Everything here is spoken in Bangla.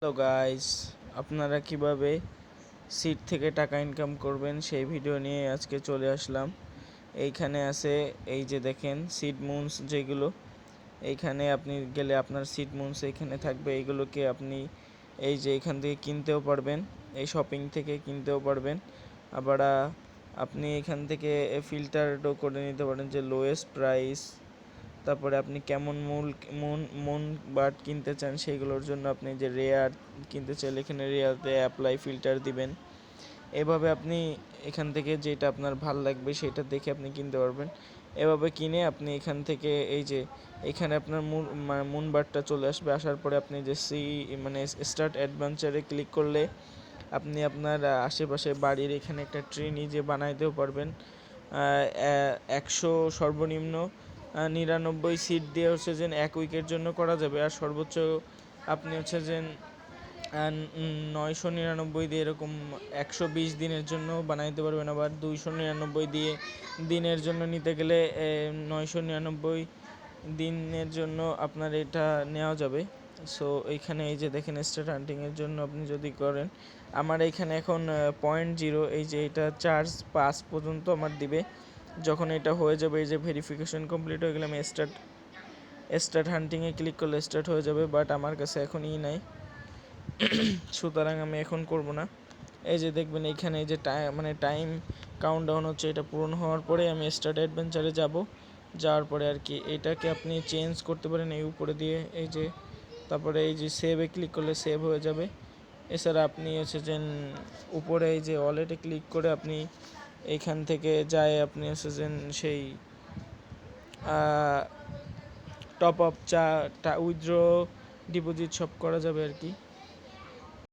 হ্যালো গাইস, আপনারা কিভাবে সিট থেকে টাকা ইনকাম করবেন সেই ভিডিও নিয়ে আজকে চলে আসলাম। এইখানে আছে, এই যে দেখেন সিড মুনস, যেগুলো এইখানে আপনি গেলে আপনার সিড মুনস এইখানে থাকবে। এইগুলোকে আপনি এই যে এখান থেকে কিনতেও পারবেন, এই শপিং থেকে কিনতেও পারবেন। আবার আপনি এখান থেকে ফিল্টারও করে নিতে পারেন যে লোয়েস্ট প্রাইস। তারপরে আপনি কেমন মুন বার্ড কিনতে চান সেইগুলোর জন্য আপনি যে রেয়ার কিনতে চাইলে এখানে রেয়ারতে অ্যাপ্লাই ফিল্টার দিবেন। এভাবে আপনি এখান থেকে যেটা আপনার ভাল লাগবে সেটা দেখে আপনি কিনতে পারবেন। এভাবে কিনে আপনি এখান থেকে এই যে এখানে আপনার মুন বার্ডটা চলে আসবে। আসার পরে আপনি যে স্টার্ট অ্যাডভেঞ্চারে ক্লিক করলে আপনি আপনার আশেপাশে বাড়ির এখানে একটা ট্রি নিজে বানাইতেও পারবেন। 100 সর্বনিম্ন 99 সিট দিয়ে হচ্ছে যে 1 উইকের জন্য করা যাবে। আর সর্বোচ্চ আপনি হচ্ছে যে 999 দিয়ে এরকম 120 দিনের জন্য বানাইতে পারবেন। আবার 299 দিয়ে দিনের জন্য নিতে গেলে 999 দিনের জন্য আপনার এটা নেওয়া যাবে। সো এইখানে এই যে দেখেন স্টার্ট হান্টিংয়ের জন্য আপনি যদি করেন, আমার এইখানে এখন 0.0, এই যে এটা চার্জ 5 পর্যন্ত আমার দিবে। যখন এটা হয়ে যাবে, এই যে ভেরিফিকেশন কমপ্লিট হয়ে গেলে আমি স্টার্ট হান্টিংয়ে ক্লিক করলে স্টার্ট হয়ে যাবে। বাট আমার কাছে এখন নাই, সুতরাং আমি এখন করব না। এই যে দেখবেন এইখানে এই যে টাইম কাউন্টডাউন হচ্ছে, এটা পূরণ হওয়ার পরে আমি স্টার্ট অ্যাডভেঞ্চারে যাব। যাওয়ার পরে আর কি এটাকে আপনি চেঞ্জ করতে পারেন এই উপরে দিয়ে, এই যে তারপরে এই যে সেভে ক্লিক করলে সেভ হয়ে যাবে। এছাড়া আপনি হচ্ছে যে উপরে এই যে ওয়ালেটে ক্লিক করে আপনি এইখান থেকে যায় আপনি হচ্ছে যে সেই টপ আপ উইথড্র ডিপোজিট সব করা যাবে আর কি।